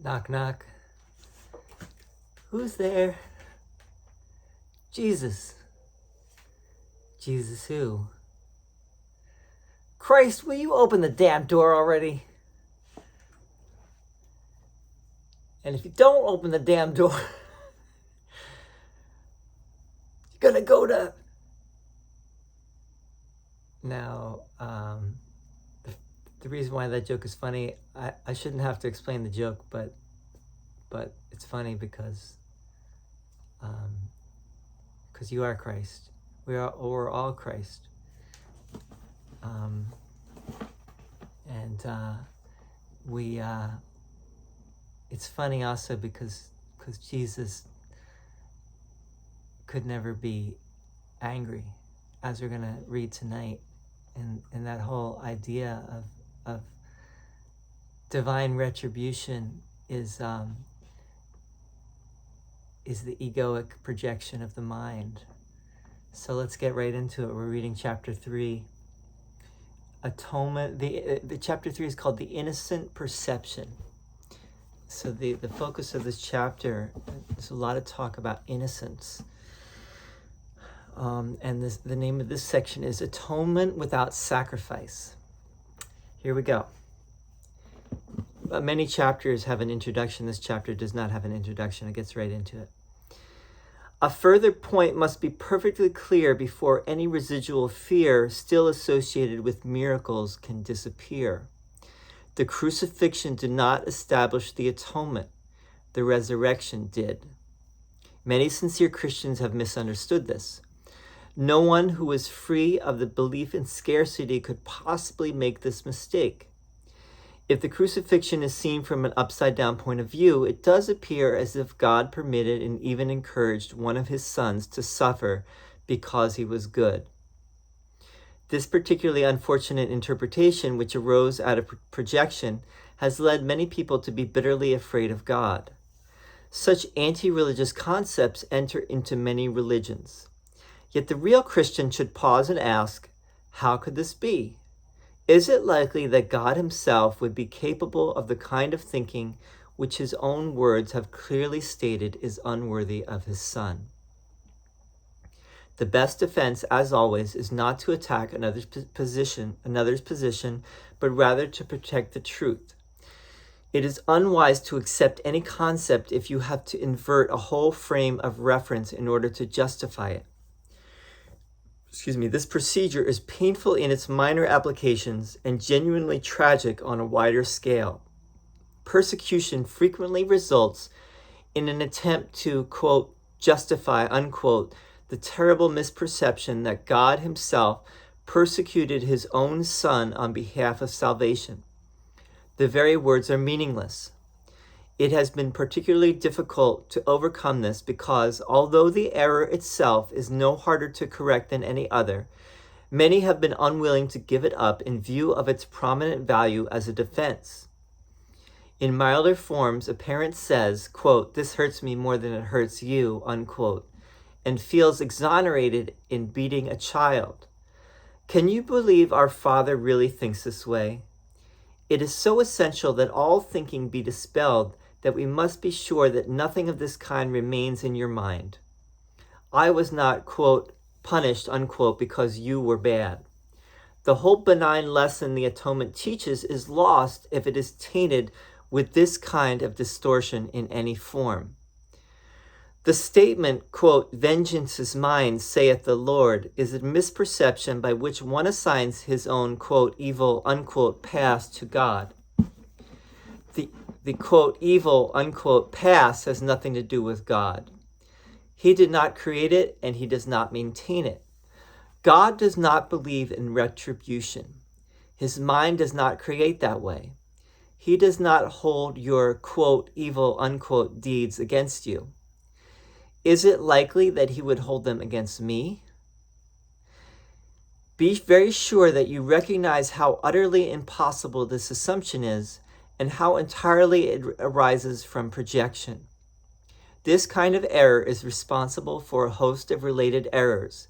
Knock, knock. Who's there? Jesus. Jesus who? Christ, will you open the damn door already? And if you don't open the damn door, you're gonna go to... Now, the reason why that joke is funny, I shouldn't have to explain the joke, but it's funny because you are Christ. We're all Christ. It's funny also because Jesus could never be angry, as we're gonna read tonight, and that whole idea of divine retribution is the egoic projection of the mind. So let's get right into it. We're reading chapter 3. Atonement. The chapter 3 is called The Innocent Perception. So the focus of this chapter, there's a lot of talk about innocence. And the name of this section is Atonement Without Sacrifice. Here we go. Many chapters have an introduction. This chapter does not have an introduction. It gets right into it. A further point must be perfectly clear before any residual fear still associated with miracles can disappear. The crucifixion did not establish the atonement. The resurrection did. Many sincere Christians have misunderstood this. No one who is free of the belief in scarcity could possibly make this mistake. If the crucifixion is seen from an upside-down point of view, it does appear as if God permitted and even encouraged one of his sons to suffer because he was good. This particularly unfortunate interpretation, which arose out of projection, has led many people to be bitterly afraid of God. Such anti-religious concepts enter into many religions. Yet the real Christian should pause and ask, how could this be? Is it likely that God himself would be capable of the kind of thinking which his own words have clearly stated is unworthy of his Son? The best defense, as always, is not to attack another's position, but rather to protect the truth. It is unwise to accept any concept if you have to invert a whole frame of reference in order to justify it. This procedure is painful in its minor applications and genuinely tragic on a wider scale. Persecution frequently results in an attempt to, quote, justify, unquote, the terrible misperception that God himself persecuted his own Son on behalf of salvation. The very words are meaningless. It has been particularly difficult to overcome this because, although the error itself is no harder to correct than any other, many have been unwilling to give it up in view of its prominent value as a defense. In milder forms, a parent says, quote, this hurts me more than it hurts you, unquote, and feels exonerated in beating a child. Can you believe our Father really thinks this way? It is so essential that all thinking be dispelled that we must be sure that nothing of this kind remains in your mind. I was not, quote, punished, unquote, because you were bad. The whole benign lesson the atonement teaches is lost if it is tainted with this kind of distortion in any form. The statement, quote, vengeance is mine, saith the Lord, is a misperception by which one assigns his own, quote, evil, unquote, past to God. The quote, evil, unquote, past has nothing to do with God. He did not create it and he does not maintain it. God does not believe in retribution. His mind does not create that way. He does not hold your, quote, evil, unquote, deeds against you. Is it likely that he would hold them against me? Be very sure that you recognize how utterly impossible this assumption is and how entirely it arises from projection. This kind of error is responsible for a host of related errors,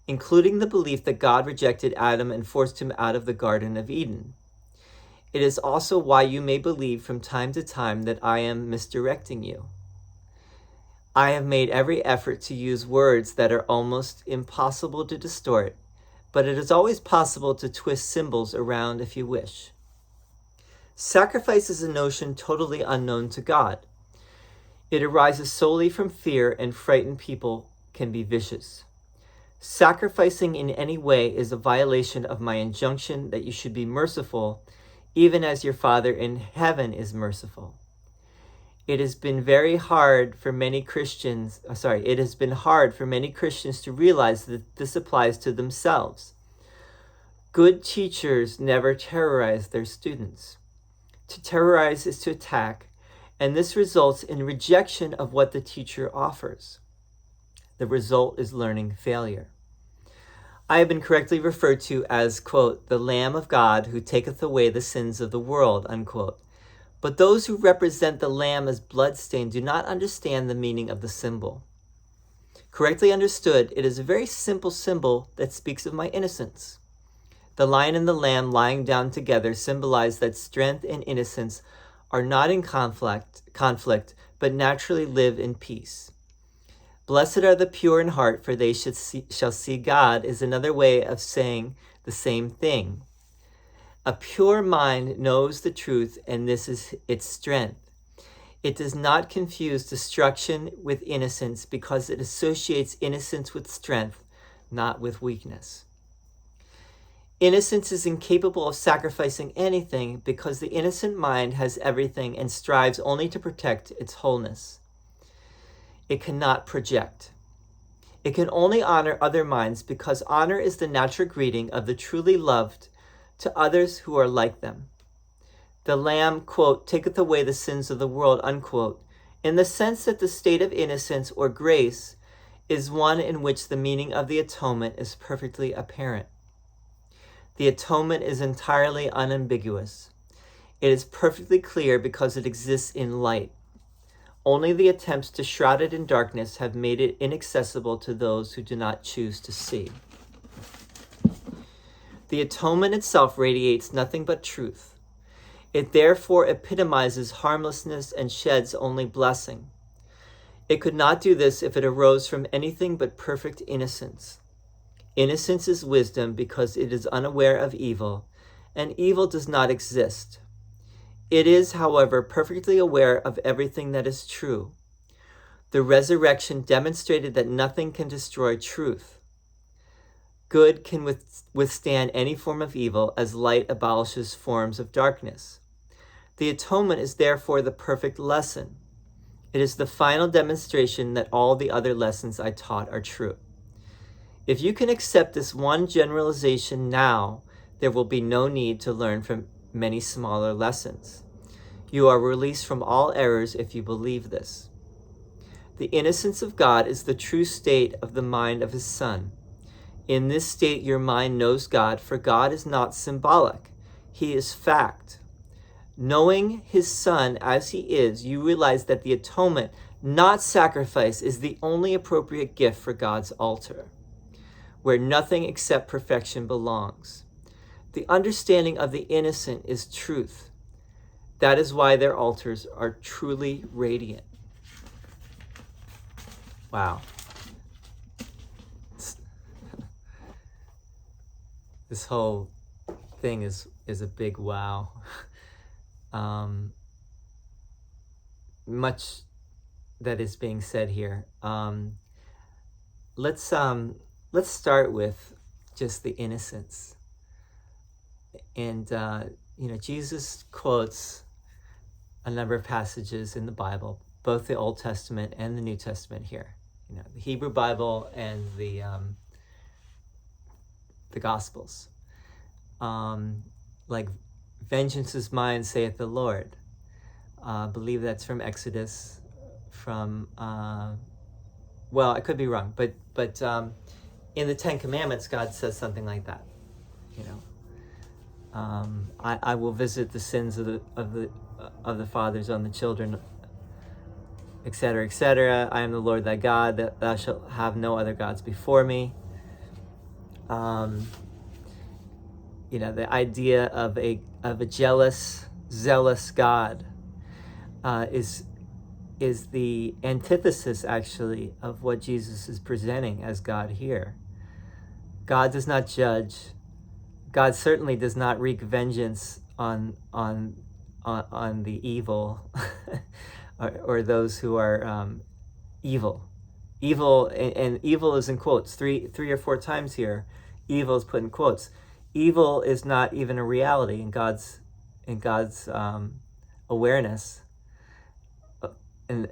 including the belief that God rejected Adam and forced him out of the Garden of Eden. It is also why you may believe from time to time that I am misdirecting you. I have made every effort to use words that are almost impossible to distort, but it is always possible to twist symbols around if you wish. Sacrifice is a notion totally unknown to God. It arises solely from fear, and frightened people can be vicious. Sacrificing in any way is a violation of my injunction that you should be merciful, even as your Father in heaven is merciful. It has been hard for many Christians to realize that this applies to themselves. Good teachers never terrorize their students. To terrorize is to attack, and this results in rejection of what the teacher offers. The result is learning failure. I have been correctly referred to as, quote, the Lamb of God who taketh away the sins of the world, unquote. But those who represent the Lamb as bloodstained do not understand the meaning of the symbol. Correctly understood, it is a very simple symbol that speaks of my innocence. The lion and the lamb lying down together symbolize that strength and innocence are not in conflict, but naturally live in peace. Blessed are the pure in heart, for they shall see God is another way of saying the same thing. A pure mind knows the truth, and this is its strength. It does not confuse destruction with innocence because it associates innocence with strength, not with weakness. Innocence is incapable of sacrificing anything because the innocent mind has everything and strives only to protect its wholeness. It cannot project. It can only honor other minds because honor is the natural greeting of the truly loved to others who are like them. The Lamb, quote, taketh away the sins of the world, unquote, in the sense that the state of innocence or grace is one in which the meaning of the atonement is perfectly apparent. The atonement is entirely unambiguous. It is perfectly clear because it exists in light. Only the attempts to shroud it in darkness have made it inaccessible to those who do not choose to see. The atonement itself radiates nothing but truth. It therefore epitomizes harmlessness and sheds only blessing. It could not do this if it arose from anything but perfect innocence. Innocence is wisdom because it is unaware of evil, and evil does not exist. It is, however, perfectly aware of everything that is true. The resurrection demonstrated that nothing can destroy truth. Good can withstand any form of evil as light abolishes forms of darkness. The atonement is therefore the perfect lesson. It is the final demonstration that all the other lessons I taught are true. If you can accept this one generalization now, there will be no need to learn from many smaller lessons. You are released from all errors if you believe this. The innocence of God is the true state of the mind of his Son. In this state, your mind knows God, for God is not symbolic. He is fact. Knowing his Son as he is, you realize that the atonement, not sacrifice, is the only appropriate gift for God's altar, where nothing except perfection belongs. The understanding of the innocent is truth. That is why their altars are truly radiant. Wow. This whole thing is a big wow. Much that is being said here. Let's start with just the innocence. And Jesus quotes a number of passages in the Bible, both the Old Testament and the New Testament here. The Hebrew Bible and the Gospels. Like, vengeance is mine, saith the Lord. I believe that's from Exodus, from, well, I could be wrong, but in the Ten Commandments, God says something like that. I will visit the sins of the fathers on the children, etc., etc. I am the Lord thy God, that thou shalt have no other gods before me. the idea of a jealous, zealous God is the antithesis, actually, of what Jesus is presenting as God here. God does not judge. God certainly does not wreak vengeance on the evil or those who are evil. Evil, and evil is in quotes three or four times here. Evil is put in quotes. Evil is not even a reality in God's awareness, and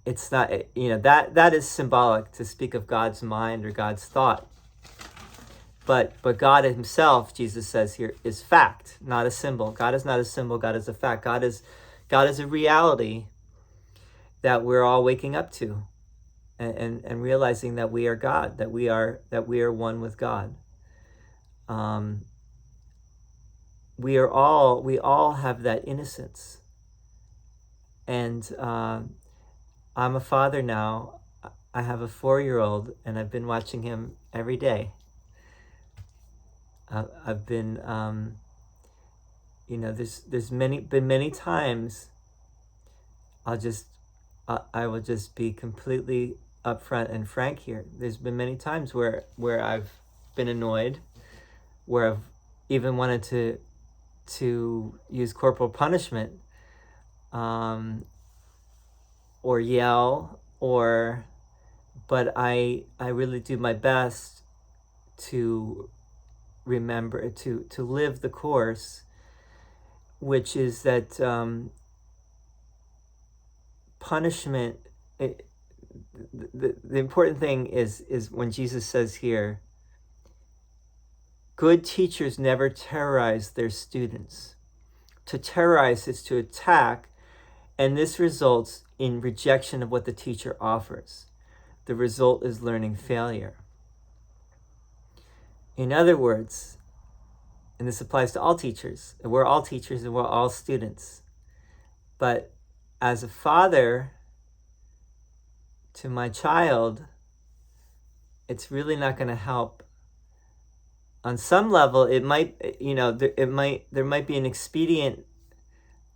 it's not, that is symbolic to speak of God's mind or God's thought. But God himself, Jesus says here, is fact, not a symbol. God is not a symbol. God is a fact. God is a reality that we're all waking up to, and realizing that we are God, that we are one with God. We all have that innocence, and I'm a father now. I have a 4-year-old, and I've been watching him every day. I've been, there's been many times. I will just be completely upfront and frank here. There's been many times where I've been annoyed, where I've even wanted to use corporal punishment, or yell, but I really do my best to remember to live the course, which is that punishment. The important thing is when Jesus says here, good teachers never terrorize their students. To terrorize is to attack, and this results in rejection of what the teacher offers. The result is learning failure. In other words, and this applies to all teachers, and we're all teachers and we're all students, but as a father to my child, it's really not going to help. On some level, it might, there might be an expedient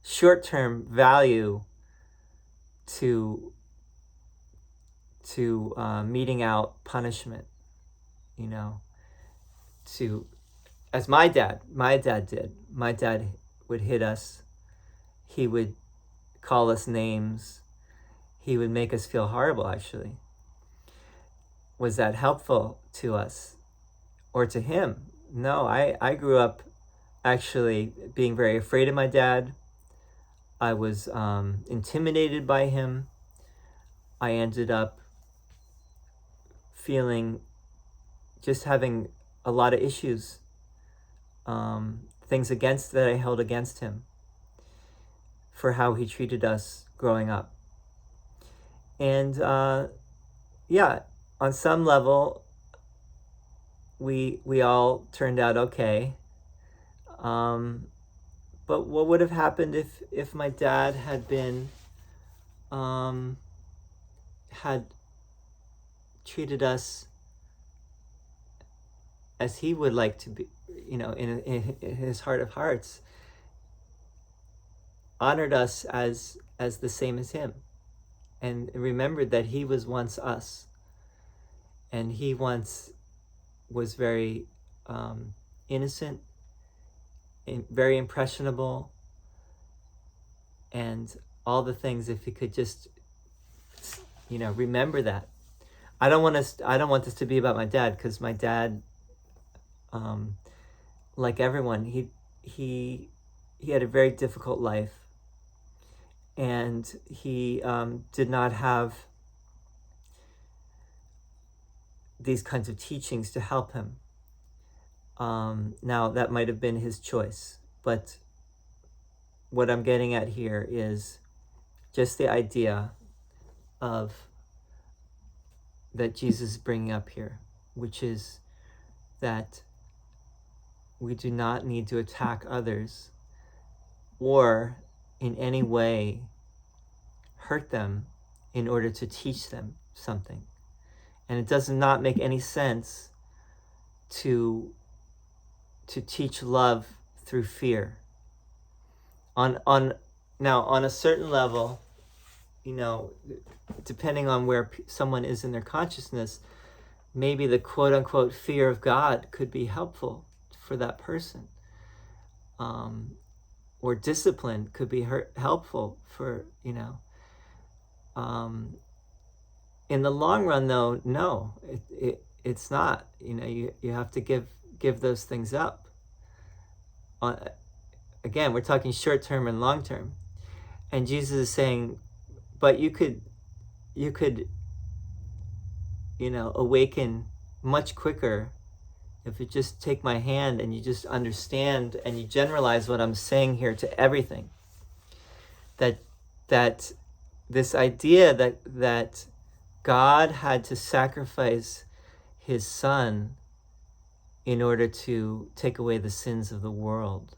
short-term value to meting out punishment, as my dad did. My dad would hit us. He would call us names. He would make us feel horrible, actually. Was that helpful to us or to him? No, I grew up actually being very afraid of my dad. I was intimidated by him. I ended up having a lot of issues, things that I held against him for how he treated us growing up. And on some level, we all turned out okay. But what would have happened if my dad had been had treated us as he would like to be, in his heart of hearts, honored us as the same as him, and remembered that he was once us, and he once was very innocent, very impressionable, and all the things. If he could just remember that. I don't want this to be about my dad, because my dad, like everyone, he had a very difficult life, and he did not have these kinds of teachings to help him. Now, that might have been his choice, but what I'm getting at here is just the idea that Jesus is bringing up here, which is that we do not need to attack others or in any way hurt them in order to teach them something. And it does not make any sense to to teach love through fear. On a certain level, depending on where someone is in their consciousness, maybe the quote-unquote fear of God could be helpful for that person. Or discipline could be helpful for, in the long run, though, no, it's not. You have to give those things up. Again, we're talking short-term and long-term. And Jesus is saying, but you could awaken much quicker if you just take my hand and you just understand and you generalize what I'm saying here to everything. That this idea that God had to sacrifice his son in order to take away the sins of the world.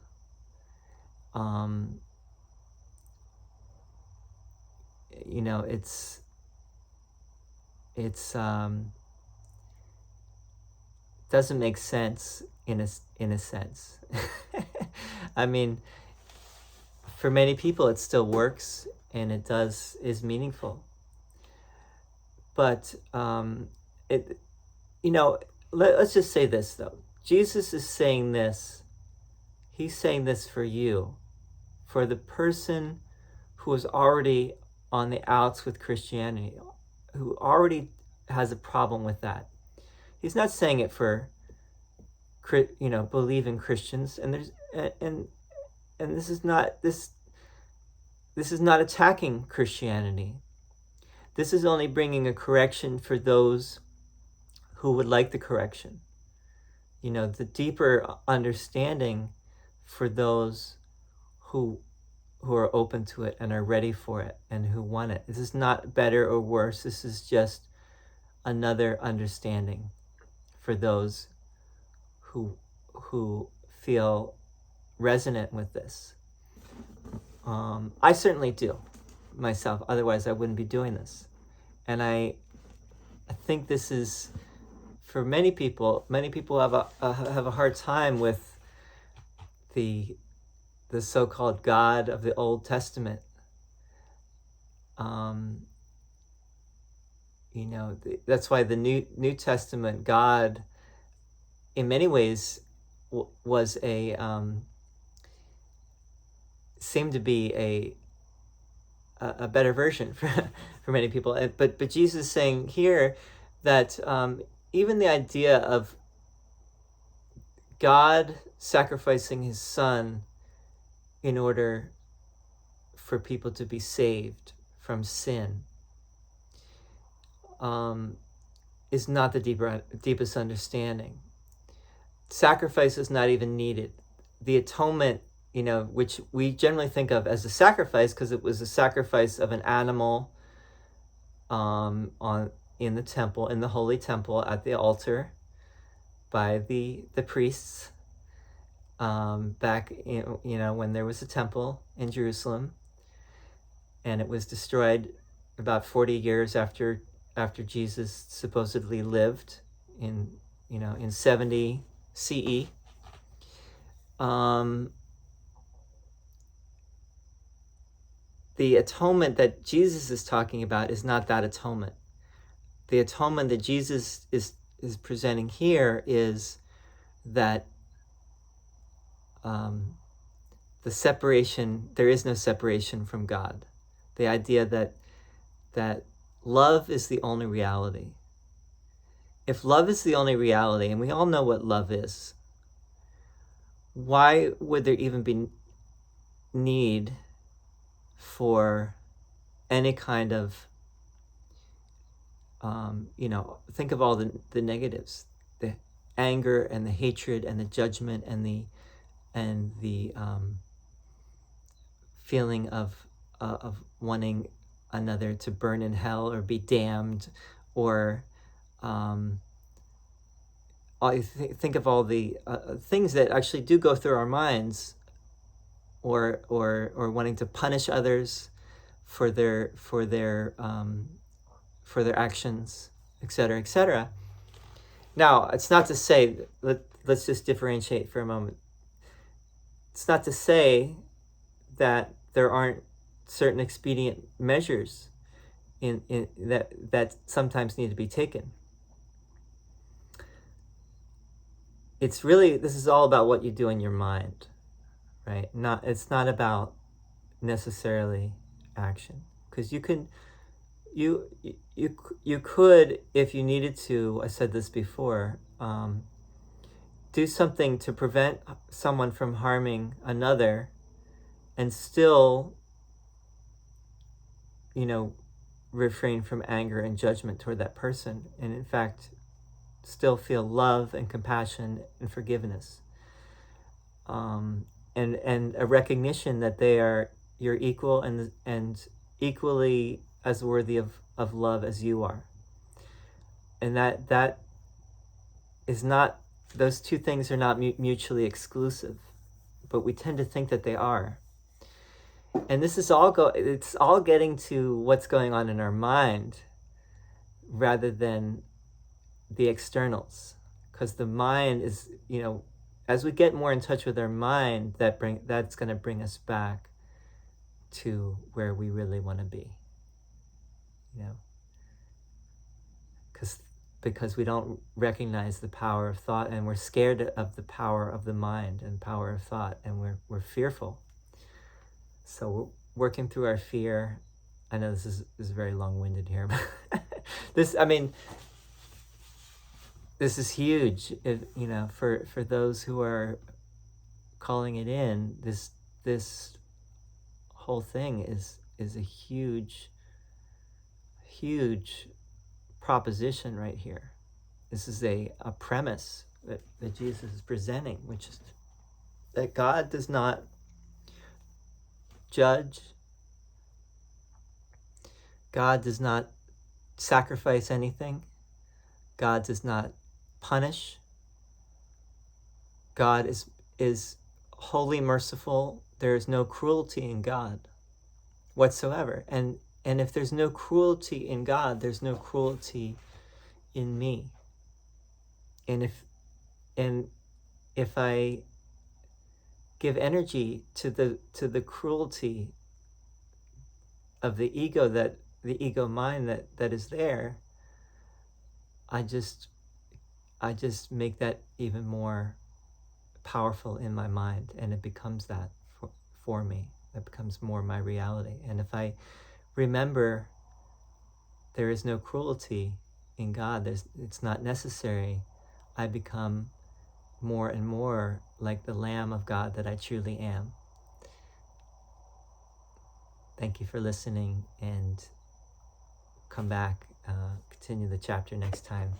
It's doesn't make sense in a sense. I mean, for many people it still works and is meaningful. But let's just say this though. Jesus is saying this. He's saying this for you, for the person who is already on the outs with Christianity, who already has a problem with that. He's not saying it for, believing Christians, and this is not attacking Christianity. This is only bringing a correction for those who would like the correction. The deeper understanding for those who are open to it and are ready for it and who want it. This is not better or worse. This is just another understanding for those who feel resonant with this. I certainly do myself. Otherwise, I wouldn't be doing this. And I think this is, for many people have a hard time with the so-called God of the Old Testament. That's why the New Testament God, in many ways, was seemed to be a better version for many people. But Jesus is saying here that even the idea of God sacrificing his son in order for people to be saved from sin is not the deepest understanding. Sacrifice is not even needed. The atonement, which we generally think of as a sacrifice because it was a sacrifice of an animal in the temple, in the holy temple at the altar by the priests back when there was a temple in Jerusalem, and it was destroyed about 40 years after Jesus supposedly lived in 70 CE. The atonement that Jesus is talking about is not that atonement. The atonement that Jesus is presenting here is that the separation, there is no separation from God. The idea that love is the only reality. If love is the only reality, and we all know what love is, why would there even be need for any kind of, think of all the negatives, the anger and the hatred and the judgment and the feeling of wanting another to burn in hell or be damned, or think of all the things that actually do go through our minds, or wanting to punish others for their actions, etc., etc. Now, it's not to say that let's just differentiate for a moment. It's not to say that there aren't certain expedient measures in that sometimes need to be taken. It's really, this is all about what you do in your mind, right? It's not about necessarily action, because you could, if you needed to, I said this before, do something to prevent someone from harming another, and still, refrain from anger and judgment toward that person, and in fact still feel love and compassion and forgiveness, and a recognition that they are your equal and equally as worthy of love as you are. And that is not, those two things are not mutually exclusive, but we tend to think that they are. And this is it's all getting to what's going on in our mind rather than the externals, because the mind is, as we get more in touch with our mind, that's going to bring us back to where we really want to be, because we don't recognize the power of thought, and we're scared of the power of the mind and power of thought, and we're fearful. So we're working through our fear. I know this is very long-winded here, but this is huge. For those who are calling it in, this whole thing is a huge proposition right here. This is a premise that Jesus is presenting, which is that God does not judge. God does not sacrifice anything. God does not punish. God is wholly merciful. There is no cruelty in God whatsoever. And if there's no cruelty in God, there's no cruelty in me. And if I give energy to the cruelty of the ego mind that is there, I just make that even more powerful in my mind, and it becomes that for me. It becomes more my reality. And if I remember there is no cruelty in God, it's not necessary, I become more and more like the Lamb of God that I truly am. Thank you for listening, and come back, continue the chapter next time.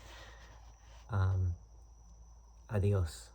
Adios.